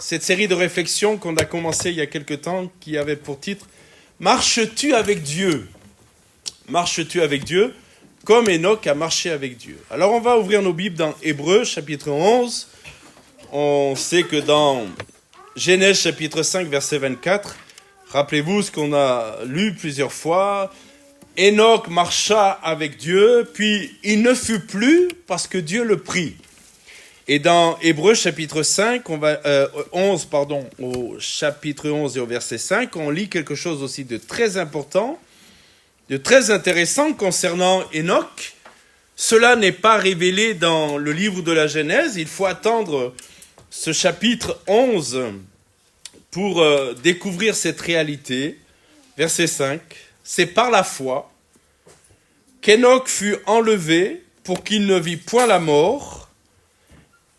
cette série de réflexions qu'on a commencé il y a quelque temps, qui avait pour titre « Marches-tu avec Dieu ?» Marches-tu avec Dieu comme Enoch a marché avec Dieu. Alors on va ouvrir nos Bibles dans Hébreux chapitre 11. On sait que dans Genèse chapitre 5 verset 24, rappelez-vous ce qu'on a lu plusieurs fois, Enoch marcha avec Dieu, puis il ne fut plus parce que Dieu le prit. Et dans Hébreux chapitre 5, au chapitre 11 et au verset 5, on lit quelque chose aussi de très important, de très intéressant concernant Enoch. Cela n'est pas révélé dans le livre de la Genèse, il faut attendre ce chapitre 11 pour découvrir cette réalité. Verset 5, c'est par la foi qu'Enoch fut enlevé pour qu'il ne vit point la mort,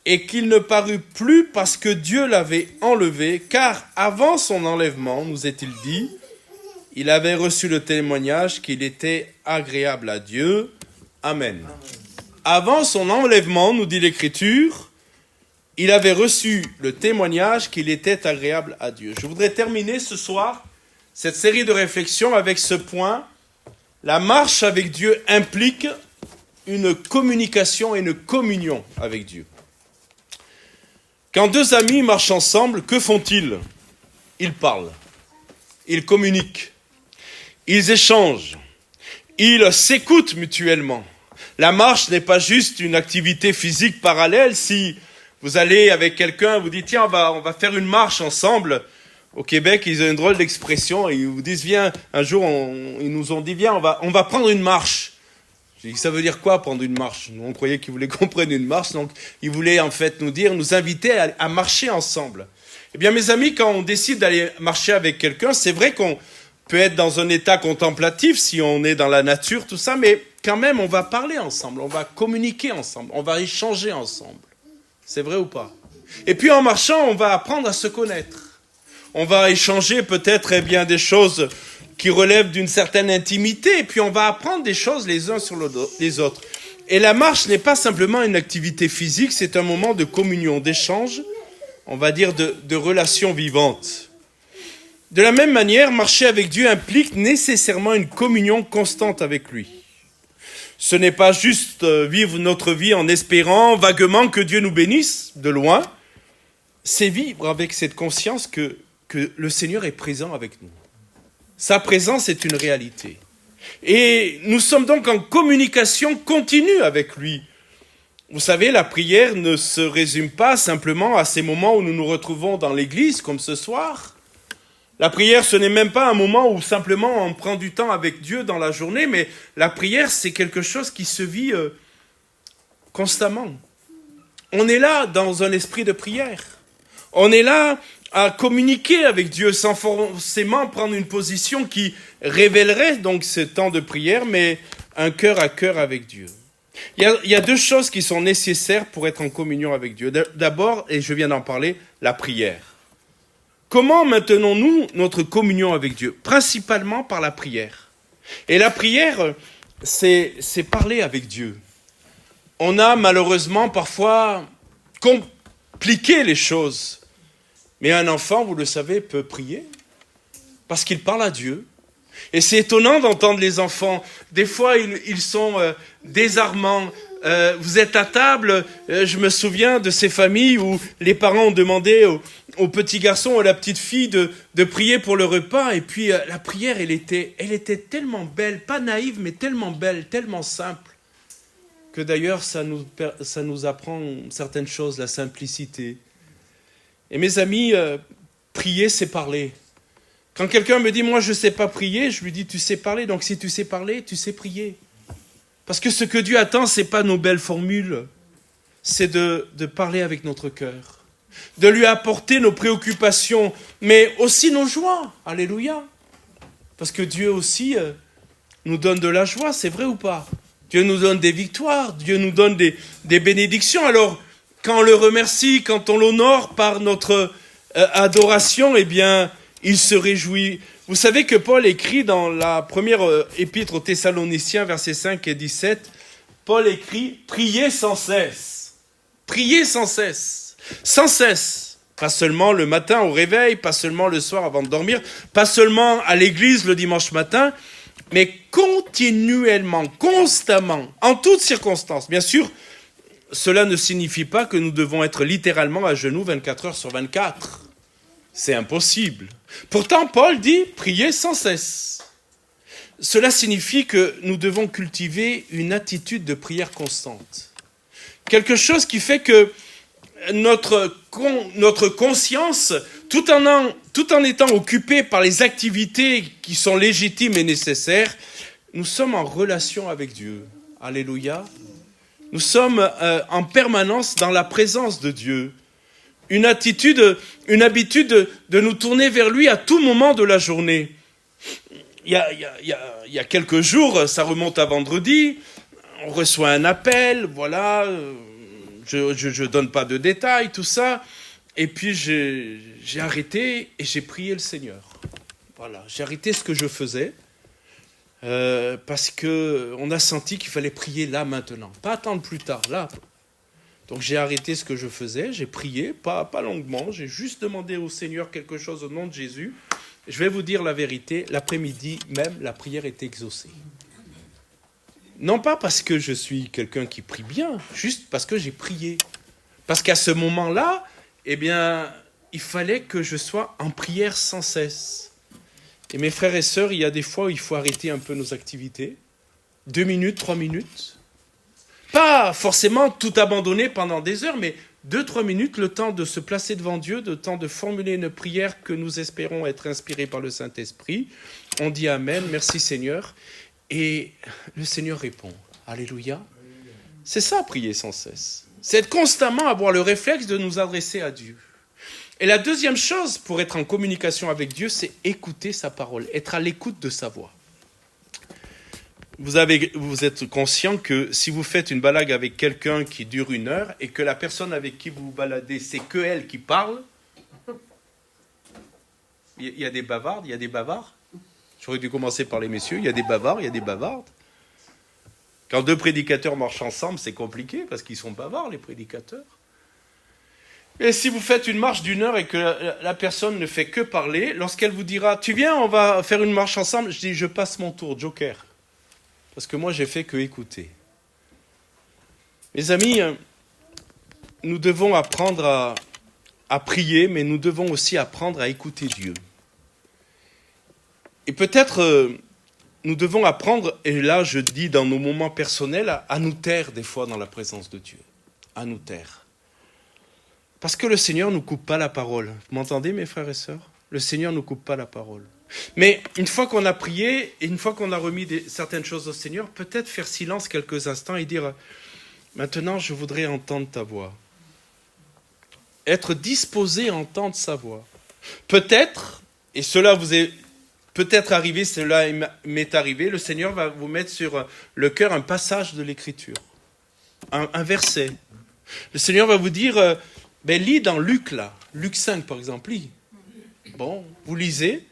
et qu'il ne parut plus parce que Dieu l'avait enlevé, car avant son enlèvement, nous est-il dit, il avait reçu le témoignage qu'il était agréable à Dieu. Amen. Avant son enlèvement, nous dit l'Écriture, il avait reçu le témoignage qu'il était agréable à Dieu. Je voudrais terminer ce soir cette série de réflexions avec ce point. La marche avec Dieu implique une communication et une communion avec Dieu. Quand deux amis marchent ensemble, que font-ils? Ils parlent, ils communiquent, ils échangent, ils s'écoutent mutuellement. La marche n'est pas juste une activité physique parallèle. Si vous allez avec quelqu'un, vous dites, tiens, on va faire une marche ensemble. Au Québec, ils ont une drôle d'expression, ils vous disent, viens, un jour, ils nous ont dit, viens, on va prendre une marche. J'ai dit, ça veut dire quoi, prendre une marche? Nous, on croyait qu'ils voulaient qu'on prenne une marche, donc ils voulaient en fait nous inviter à marcher ensemble. Eh bien, mes amis, quand on décide d'aller marcher avec quelqu'un, c'est vrai qu'on peut être dans un état contemplatif, si on est dans la nature, tout ça, mais quand même, on va parler ensemble, on va communiquer ensemble, on va échanger ensemble. C'est vrai ou pas? Et puis, en marchant, on va apprendre à se connaître. On va échanger peut-être des choses qui relèvent d'une certaine intimité, et puis on va apprendre des choses les uns sur les autres. Et la marche n'est pas simplement une activité physique, c'est un moment de communion, d'échange, on va dire de relations vivantes. De la même manière, marcher avec Dieu implique nécessairement une communion constante avec lui. Ce n'est pas juste vivre notre vie en espérant vaguement que Dieu nous bénisse, de loin, c'est vivre avec cette conscience que le Seigneur est présent avec nous. Sa présence est une réalité. Et nous sommes donc en communication continue avec lui. Vous savez, la prière ne se résume pas simplement à ces moments où nous nous retrouvons dans l'église, comme ce soir. La prière, ce n'est même pas un moment où simplement on prend du temps avec Dieu dans la journée, mais la prière, c'est quelque chose qui se vit constamment. On est là dans un esprit de prière. On est là à communiquer avec Dieu sans forcément prendre une position qui révélerait donc ce temps de prière, mais un cœur à cœur avec Dieu. Il y a deux choses qui sont nécessaires pour être en communion avec Dieu. D'abord, et je viens d'en parler, la prière. Comment maintenons-nous notre communion avec Dieu? Principalement par la prière. Et la prière, c'est parler avec Dieu. On a malheureusement parfois compliqué les choses. Mais un enfant, vous le savez, peut prier parce qu'il parle à Dieu. Et c'est étonnant d'entendre les enfants. Des fois, ils sont désarmants. Vous êtes à table, je me souviens de ces familles où les parents ont demandé au petit garçon ou à la petite fille de prier pour le repas. Et puis la prière, elle était tellement belle, pas naïve, mais tellement belle, tellement simple, que d'ailleurs, ça nous apprend certaines choses, la simplicité. Et mes amis, prier, c'est parler. Quand quelqu'un me dit, moi, je ne sais pas prier, je lui dis, tu sais parler. Donc, si tu sais parler, tu sais prier. Parce que ce que Dieu attend, ce n'est pas nos belles formules. C'est de parler avec notre cœur. De lui apporter nos préoccupations, mais aussi nos joies. Alléluia. Parce que Dieu aussi nous donne de la joie, c'est vrai ou pas? Dieu nous donne des victoires, Dieu nous donne des bénédictions. Alors, quand on le remercie, quand on l'honore par notre adoration, eh bien, il se réjouit. Vous savez que Paul écrit dans la première épître aux Thessaloniciens, versets 5 et 17, Paul écrit « Priez sans cesse ». Priez sans cesse. Sans cesse. Pas seulement le matin au réveil, pas seulement le soir avant de dormir, pas seulement à l'église le dimanche matin, mais continuellement, constamment, en toutes circonstances. Bien sûr, cela ne signifie pas que nous devons être littéralement à genoux 24 heures sur 24. C'est impossible. Pourtant, Paul dit « priez sans cesse ». Cela signifie que nous devons cultiver une attitude de prière constante. Quelque chose qui fait que notre conscience, tout en étant occupée par les activités qui sont légitimes et nécessaires, nous sommes en relation avec Dieu. Alléluia. Nous sommes en permanence dans la présence de Dieu. Une habitude de nous tourner vers lui à tout moment de la journée. Il y a quelques jours, ça remonte à vendredi, on reçoit un appel, voilà, je donne pas de détails, tout ça, et puis j'ai arrêté et j'ai prié le Seigneur. Voilà, j'ai arrêté ce que je faisais, parce qu'on a senti qu'il fallait prier là maintenant, pas attendre plus tard, là. Donc j'ai arrêté ce que je faisais, j'ai prié, pas longuement, j'ai juste demandé au Seigneur quelque chose au nom de Jésus. Je vais vous dire la vérité, l'après-midi même, la prière est exaucée. Non pas parce que je suis quelqu'un qui prie bien, juste parce que j'ai prié. Parce qu'à ce moment-là, eh bien, il fallait que je sois en prière sans cesse. Et mes frères et sœurs, il y a des fois où il faut arrêter un peu nos activités. 2 minutes, 3 minutes. Pas forcément tout abandonner pendant des heures, mais 2-3 minutes, le temps de se placer devant Dieu, le temps de formuler une prière que nous espérons être inspirée par le Saint-Esprit. On dit Amen, merci Seigneur. Et le Seigneur répond. Alléluia. C'est ça, prier sans cesse. C'est constamment avoir le réflexe de nous adresser à Dieu. Et la deuxième chose pour être en communication avec Dieu, c'est écouter sa parole, être à l'écoute de sa voix. Vous êtes conscient que si vous faites une balade avec quelqu'un qui dure 1 heure et que la personne avec qui vous vous baladez, c'est que elle qui parle, il y a des bavardes, il y a des bavards. J'aurais dû commencer par les messieurs, il y a des bavards, il y a des bavardes. Quand 2 prédicateurs marchent ensemble, c'est compliqué parce qu'ils sont bavards, les prédicateurs. Et si vous faites une marche d'1 heure et que la personne ne fait que parler, lorsqu'elle vous dira « Tu viens, on va faire une marche ensemble », je dis « Je passe mon tour, joker ». Parce que moi, j'ai fait que écouter. Mes amis, nous devons apprendre à prier, mais nous devons aussi apprendre à écouter Dieu. Et peut-être, nous devons apprendre, et là je dis dans nos moments personnels, à nous taire des fois dans la présence de Dieu. À nous taire. Parce que le Seigneur ne nous coupe pas la parole. Vous m'entendez, mes frères et sœurs ? Le Seigneur ne nous coupe pas la parole. Mais une fois qu'on a prié, et une fois qu'on a remis certaines choses au Seigneur, peut-être faire silence quelques instants et dire « Maintenant, je voudrais entendre ta voix. » Être disposé à entendre sa voix. Peut-être, et cela vous est peut-être arrivé, cela m'est arrivé, le Seigneur va vous mettre sur le cœur un passage de l'Écriture, un verset. Le Seigneur va vous dire lis dans Luc, là, Luc 5 par exemple, lis. Bon, vous lisez.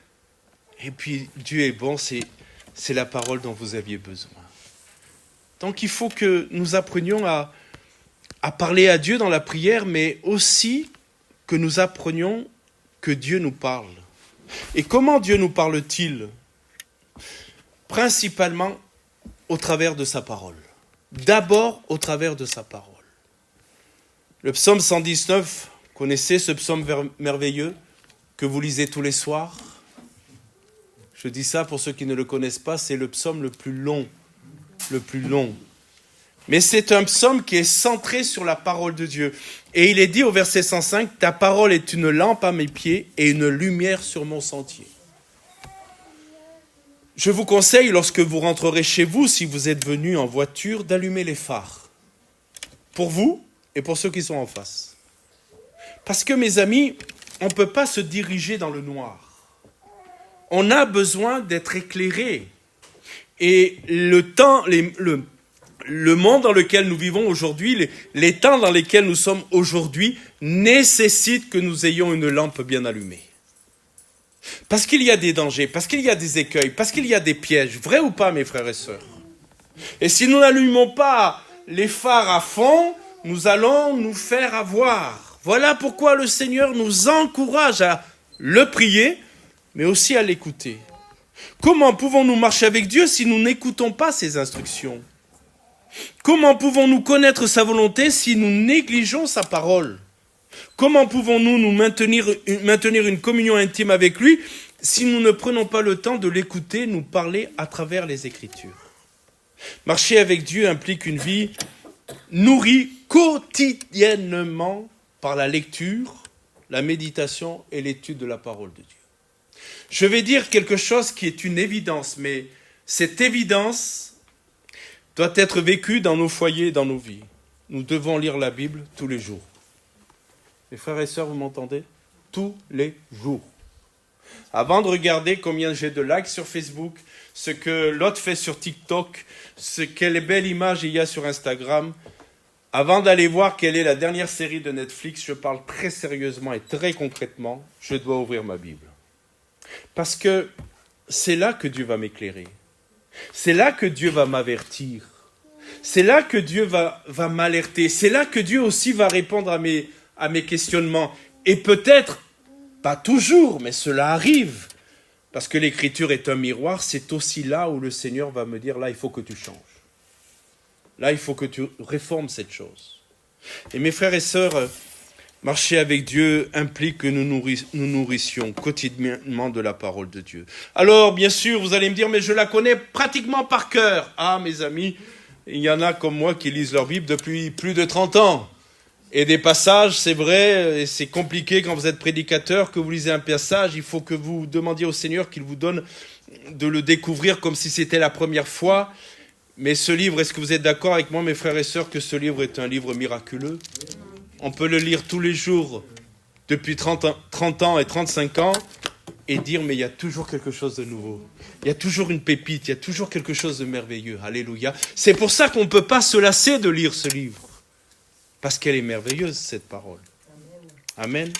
Et puis, Dieu est bon, c'est la parole dont vous aviez besoin. Donc, il faut que nous apprenions à parler à Dieu dans la prière, mais aussi que nous apprenions que Dieu nous parle. Et comment Dieu nous parle-t-il ? Principalement au travers de sa parole. D'abord au travers de sa parole. Le psaume 119, vous connaissez ce psaume merveilleux que vous lisez tous les soirs ? Je dis ça pour ceux qui ne le connaissent pas, c'est le psaume le plus long. Le plus long. Mais c'est un psaume qui est centré sur la parole de Dieu. Et il est dit au verset 105, « Ta parole est une lampe à mes pieds et une lumière sur mon sentier. » Je vous conseille, lorsque vous rentrerez chez vous, si vous êtes venu en voiture, d'allumer les phares. Pour vous et pour ceux qui sont en face. Parce que, mes amis, on ne peut pas se diriger dans le noir. On a besoin d'être éclairé. Et le monde dans lequel nous vivons aujourd'hui, les temps dans lesquels nous sommes aujourd'hui, nécessitent que nous ayons une lampe bien allumée. Parce qu'il y a des dangers, parce qu'il y a des écueils, parce qu'il y a des pièges. Vrai ou pas, mes frères et sœurs ? Et si nous n'allumons pas les phares à fond, nous allons nous faire avoir. Voilà pourquoi le Seigneur nous encourage à le prier, mais aussi à l'écouter. Comment pouvons-nous marcher avec Dieu si nous n'écoutons pas ses instructions? Comment pouvons-nous connaître sa volonté si nous négligeons sa parole? Comment pouvons-nous nous maintenir une communion intime avec lui si nous ne prenons pas le temps de l'écouter nous parler à travers les Écritures? Marcher avec Dieu implique une vie nourrie quotidiennement par la lecture, la méditation et l'étude de la parole de Dieu. Je vais dire quelque chose qui est une évidence, mais cette évidence doit être vécue dans nos foyers et dans nos vies. Nous devons lire la Bible tous les jours. Mes frères et sœurs, vous m'entendez? Tous les jours. Avant de regarder combien j'ai de likes sur Facebook, ce que l'autre fait sur TikTok, quelle belle image il y a sur Instagram, avant d'aller voir quelle est la dernière série de Netflix, je parle très sérieusement et très concrètement, je dois ouvrir ma Bible. Parce que c'est là que Dieu va m'éclairer. C'est là que Dieu va m'avertir. C'est là que Dieu va m'alerter. C'est là que Dieu aussi va répondre à mes questionnements. Et peut-être, pas toujours, mais cela arrive. Parce que l'Écriture est un miroir, c'est aussi là où le Seigneur va me dire, là, il faut que tu changes. Là, il faut que tu réformes cette chose. Et mes frères et sœurs, marcher avec Dieu implique que nous nourrissions quotidiennement de la parole de Dieu. Alors, bien sûr, vous allez me dire, mais je la connais pratiquement par cœur. Ah, mes amis, il y en a comme moi qui lisent leur Bible depuis plus de 30 ans. Et des passages, c'est vrai, et c'est compliqué quand vous êtes prédicateur, que vous lisez un passage, il faut que vous demandiez au Seigneur qu'il vous donne de le découvrir comme si c'était la première fois. Mais ce livre, est-ce que vous êtes d'accord avec moi, mes frères et sœurs, que ce livre est un livre miraculeux? On peut le lire tous les jours, depuis 30 ans et 35 ans, et dire, mais il y a toujours quelque chose de nouveau. Il y a toujours une pépite, il y a toujours quelque chose de merveilleux. Alléluia. C'est pour ça qu'on ne peut pas se lasser de lire ce livre. Parce qu'elle est merveilleuse, cette parole. Amen.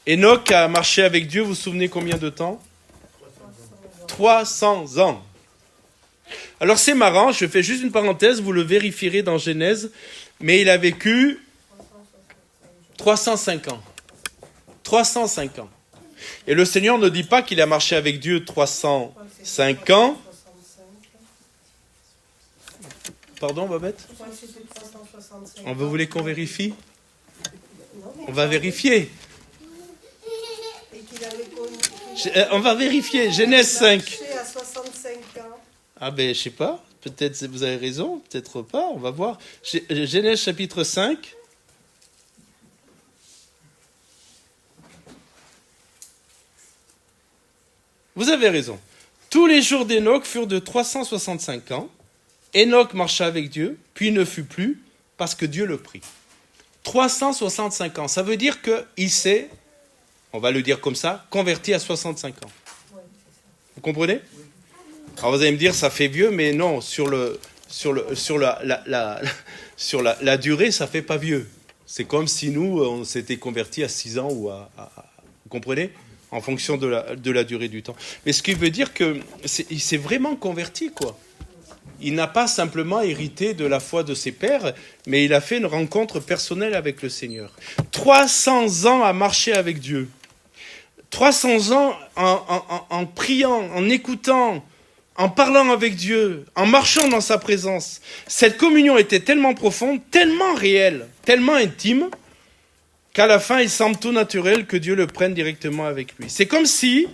Enoch a marché avec Dieu, vous vous souvenez combien de temps? 300 ans. Alors c'est marrant, je fais juste une parenthèse, vous le vérifierez dans Genèse, mais il a vécu 305 ans. 305 ans. Et le Seigneur ne dit pas qu'il a marché avec Dieu 305 ans. Pardon, Babette? Vous voulez qu'on vérifie? On va vérifier. On va vérifier. Genèse 5. Ah ben, je sais pas. Peut-être vous avez raison, peut-être pas. On va voir. Genèse chapitre 5. Vous avez raison. Tous les jours d'Enoch furent de 365 ans. Enoch marcha avec Dieu, puis ne fut plus, parce que Dieu le prit. 365 ans, ça veut dire qu'il s'est, on va le dire comme ça, converti à 65 ans. Vous comprenez? Alors vous allez me dire, ça fait vieux, mais non, sur la durée, ça fait pas vieux. C'est comme si nous, on s'était convertis à 6 ans ou vous comprenez? En fonction de la durée du temps. Mais ce qui veut dire qu'il s'est vraiment converti, quoi. Il n'a pas simplement hérité de la foi de ses pères, mais il a fait une rencontre personnelle avec le Seigneur. 300 ans à marcher avec Dieu. 300 ans en priant, en écoutant, en parlant avec Dieu, en marchant dans sa présence. Cette communion était tellement profonde, tellement réelle, tellement intime, qu'à la fin, il semble tout naturel que Dieu le prenne directement avec lui. C'est comme si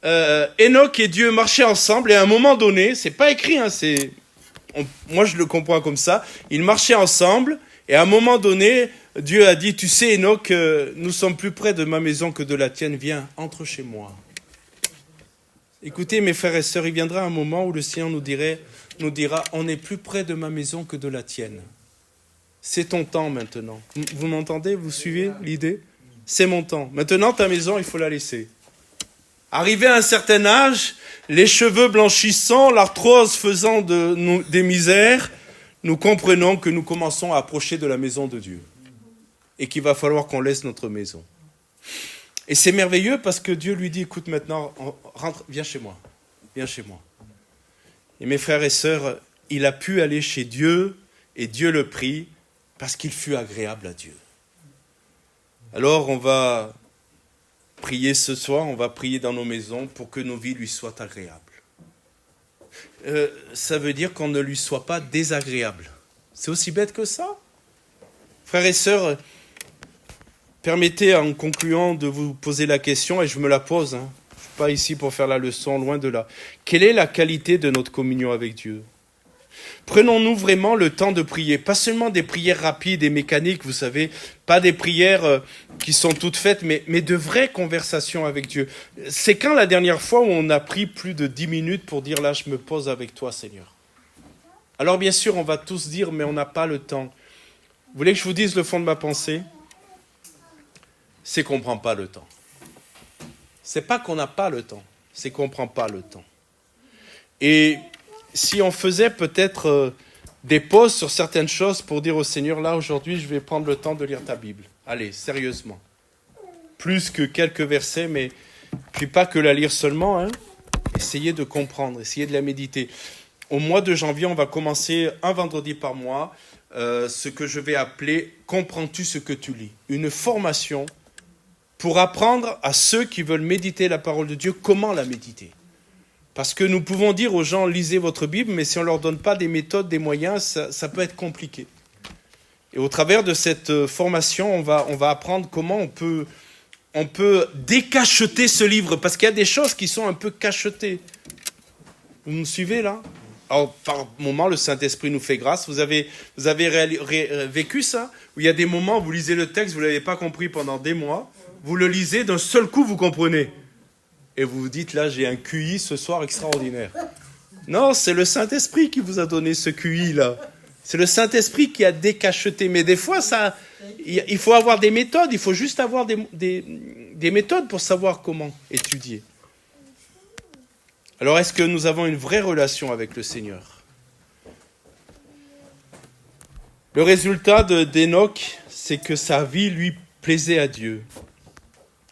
Enoch et Dieu marchaient ensemble, et à un moment donné, c'est pas écrit, hein, moi je le comprends comme ça, ils marchaient ensemble, et à un moment donné, Dieu a dit, tu sais Enoch, nous sommes plus près de ma maison que de la tienne, viens, entre chez moi. Écoutez mes frères et sœurs, il viendra un moment où le Seigneur nous dira, on est plus près de ma maison que de la tienne. C'est ton temps maintenant. Vous m'entendez? Vous suivez l'idée? C'est mon temps. Maintenant, ta maison, il faut la laisser. Arrivé à un certain âge, les cheveux blanchissant, l'arthrose faisant des misères, nous comprenons que nous commençons à approcher de la maison de Dieu. Et qu'il va falloir qu'on laisse notre maison. Et c'est merveilleux parce que Dieu lui dit, écoute maintenant, rentre, viens chez moi. Viens chez moi. Et mes frères et sœurs, il a pu aller chez Dieu, et Dieu le prie, parce qu'il fut agréable à Dieu. Alors on va prier ce soir, on va prier dans nos maisons pour que nos vies lui soient agréables. Ça veut dire qu'on ne lui soit pas désagréable. C'est aussi bête que ça. Frères et sœurs, permettez en concluant de vous poser la question, et je me la pose, je ne suis pas ici pour faire la leçon, loin de là. Quelle est la qualité de notre communion avec Dieu ? Prenons-nous vraiment le temps de prier, pas seulement des prières rapides et mécaniques, vous savez, pas des prières qui sont toutes faites, mais de vraies conversations avec Dieu. C'est quand la dernière fois où on a pris plus de 10 minutes pour dire, là, je me pose avec toi, Seigneur. Alors bien sûr, on va tous dire, mais on n'a pas le temps. Vous voulez que je vous dise le fond de ma pensée ? C'est qu'on ne prend pas le temps. C'est pas qu'on n'a pas le temps, c'est qu'on ne prend pas le temps. Et si on faisait peut-être des pauses sur certaines choses pour dire au Seigneur, là aujourd'hui je vais prendre le temps de lire ta Bible. Allez, sérieusement. Plus que quelques versets, mais puis pas que la lire seulement. Essayez de comprendre, essayez de la méditer. Au mois de janvier, on va commencer un vendredi par mois, ce que je vais appeler « Comprends-tu ce que tu lis ?» Une formation pour apprendre à ceux qui veulent méditer la parole de Dieu comment la méditer. Parce que nous pouvons dire aux gens, lisez votre Bible, mais si on ne leur donne pas des méthodes, des moyens, ça peut être compliqué. Et au travers de cette formation, on va apprendre comment on peut décacheter ce livre, parce qu'il y a des choses qui sont un peu cachetées. Vous me suivez là ? Alors, par moments, le Saint-Esprit nous fait grâce. Vous avez vécu ça ? Où il y a des moments où vous lisez le texte, vous ne l'avez pas compris pendant des mois, vous le lisez, d'un seul coup, vous comprenez. Et vous vous dites, là, j'ai un QI ce soir extraordinaire. Non, c'est le Saint-Esprit qui vous a donné ce QI-là. C'est le Saint-Esprit qui a décacheté. Mais des fois, il faut avoir des méthodes. Il faut juste avoir des méthodes pour savoir comment étudier. Alors, est-ce que nous avons une vraie relation avec le Seigneur ? Le résultat d'Hénoch, c'est que sa vie lui plaisait à Dieu.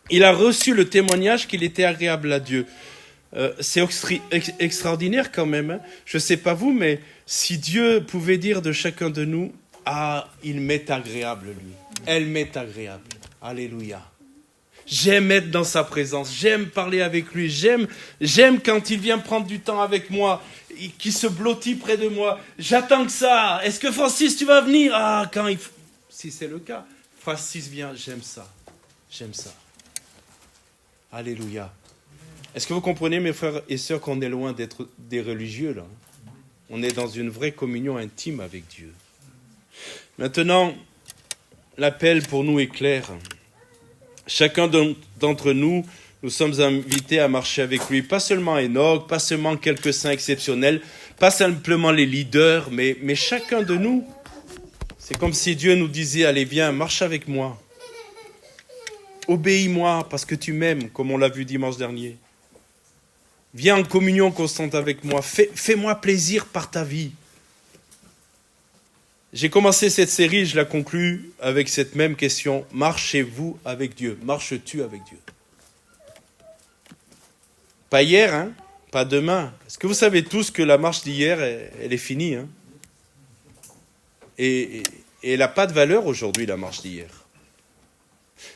Il a reçu le témoignage qu'il était agréable à Dieu. C'est extraordinaire quand même. Je ne sais pas vous, mais si Dieu pouvait dire de chacun de nous, « Ah, il m'est agréable, lui. Elle m'est agréable. » Alléluia. J'aime être dans sa présence. J'aime parler avec lui. J'aime quand il vient prendre du temps avec moi, qui se blottit près de moi. J'attends que ça. Est-ce que Francis, tu vas venir ? Ah, si c'est le cas. Francis vient, j'aime ça. J'aime ça. Alléluia. Est-ce que vous comprenez, mes frères et sœurs, qu'on est loin d'être des religieux, là ? On est dans une vraie communion intime avec Dieu. Maintenant, l'appel pour nous est clair. Chacun d'entre nous, nous sommes invités à marcher avec lui. Pas seulement Hénoch, pas seulement quelques saints exceptionnels, pas simplement les leaders, mais chacun de nous. C'est comme si Dieu nous disait, allez, viens, marche avec moi. Obéis-moi parce que tu m'aimes, comme on l'a vu dimanche dernier. Viens en communion constante avec moi. Fais-moi plaisir par ta vie. J'ai commencé cette série, je la conclue avec cette même question. Marchez-vous avec Dieu ? Marches-tu avec Dieu ? Pas hier, pas demain. Est-ce que vous savez tous que la marche d'hier, elle est finie, Et elle n'a pas de valeur aujourd'hui, la marche d'hier.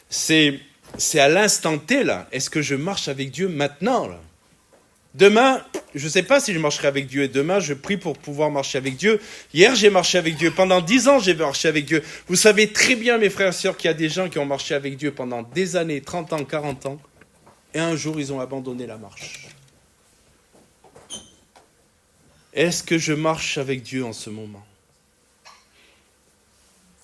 C'est à l'instant T, là. Est-ce que je marche avec Dieu maintenant, là ? Demain, je ne sais pas si je marcherai avec Dieu. Et demain, je prie pour pouvoir marcher avec Dieu. Hier, j'ai marché avec Dieu. Pendant 10 ans, j'ai marché avec Dieu. Vous savez très bien, mes frères et sœurs, qu'il y a des gens qui ont marché avec Dieu pendant des années, 30 ans, 40 ans. Et un jour, ils ont abandonné la marche. Est-ce que je marche avec Dieu en ce moment ?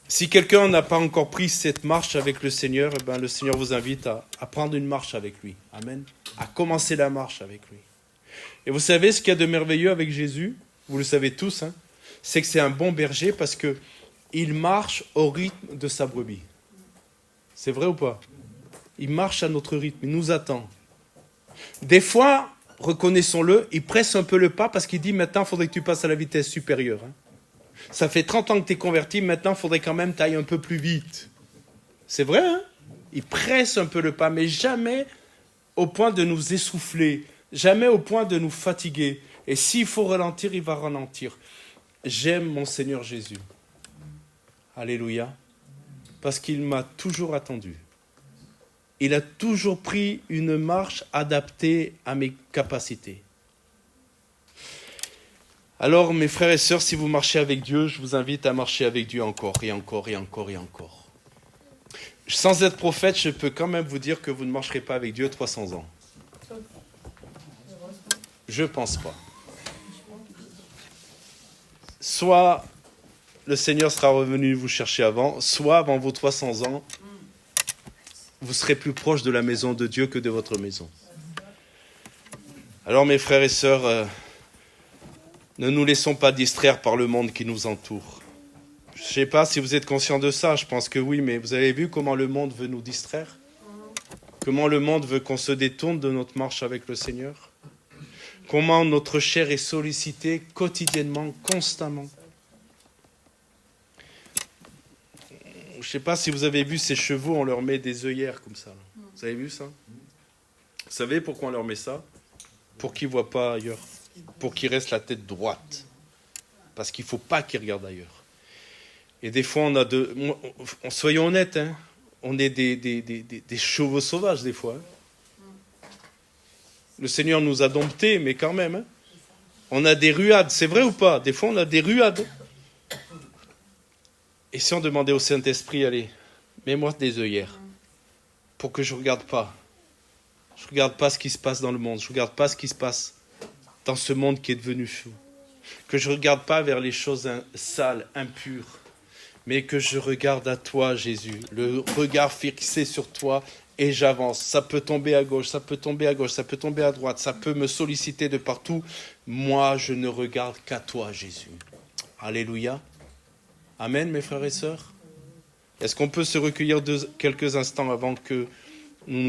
Si quelqu'un n'a pas encore pris cette marche avec le Seigneur, le Seigneur vous invite à prendre une marche avec lui. Amen. À commencer la marche avec lui. Et vous savez ce qu'il y a de merveilleux avec Jésus ? Vous le savez tous, c'est que c'est un bon berger parce qu'il marche au rythme de sa brebis. C'est vrai ou pas ? Il marche à notre rythme, il nous attend. Des fois, reconnaissons-le, il presse un peu le pas parce qu'il dit maintenant, il faudrait que tu passes à la vitesse supérieure. Ça fait 30 ans que tu es converti, maintenant, il faudrait quand même que tu ailles un peu plus vite. C'est vrai, Il presse un peu le pas, mais jamais au point de nous essouffler, jamais au point de nous fatiguer. Et s'il faut ralentir, il va ralentir. J'aime mon Seigneur Jésus. Alléluia. Parce qu'il m'a toujours attendu. Il a toujours pris une marche adaptée à mes capacités. Alors, mes frères et sœurs, si vous marchez avec Dieu, je vous invite à marcher avec Dieu encore et encore et encore et encore. Sans être prophète, je peux quand même vous dire que vous ne marcherez pas avec Dieu 300 ans. Je ne pense pas. Soit le Seigneur sera revenu vous chercher avant, soit avant vos 300 ans, vous serez plus proche de la maison de Dieu que de votre maison. Alors mes frères et sœurs, ne nous laissons pas distraire par le monde qui nous entoure. Je ne sais pas si vous êtes conscient de ça, je pense que oui, mais vous avez vu comment le monde veut nous distraire? Comment le monde veut qu'on se détourne de notre marche avec le Seigneur? Comment notre chair est sollicitée quotidiennement, constamment? Je ne sais pas si vous avez vu ces chevaux, on leur met des œillères comme ça. Vous avez vu ça? Vous savez pourquoi on leur met ça? Pour qu'ils ne voient pas ailleurs. Pour qu'ils restent la tête droite. Parce qu'il ne faut pas qu'ils regardent ailleurs. Et des fois, soyons honnêtes, hein, on est des chevaux sauvages des fois. Hein. Le Seigneur nous a domptés, mais quand même. Hein, on a des ruades, c'est vrai ou pas? Des fois, on a des ruades. Et si on demandait au Saint-Esprit, allez, mets-moi des œillères pour que je ne regarde pas. Je ne regarde pas ce qui se passe dans le monde. Je ne regarde pas ce qui se passe dans ce monde qui est devenu fou. Que je ne regarde pas vers les choses sales, impures. Mais que je regarde à toi, Jésus. Le regard fixé sur toi et j'avance. Ça peut tomber à gauche, ça peut tomber à gauche, ça peut tomber à droite. Ça peut me solliciter de partout. Moi, je ne regarde qu'à toi, Jésus. Alléluia. Amen, mes frères et sœurs. Est-ce qu'on peut se recueillir quelques instants avant que nous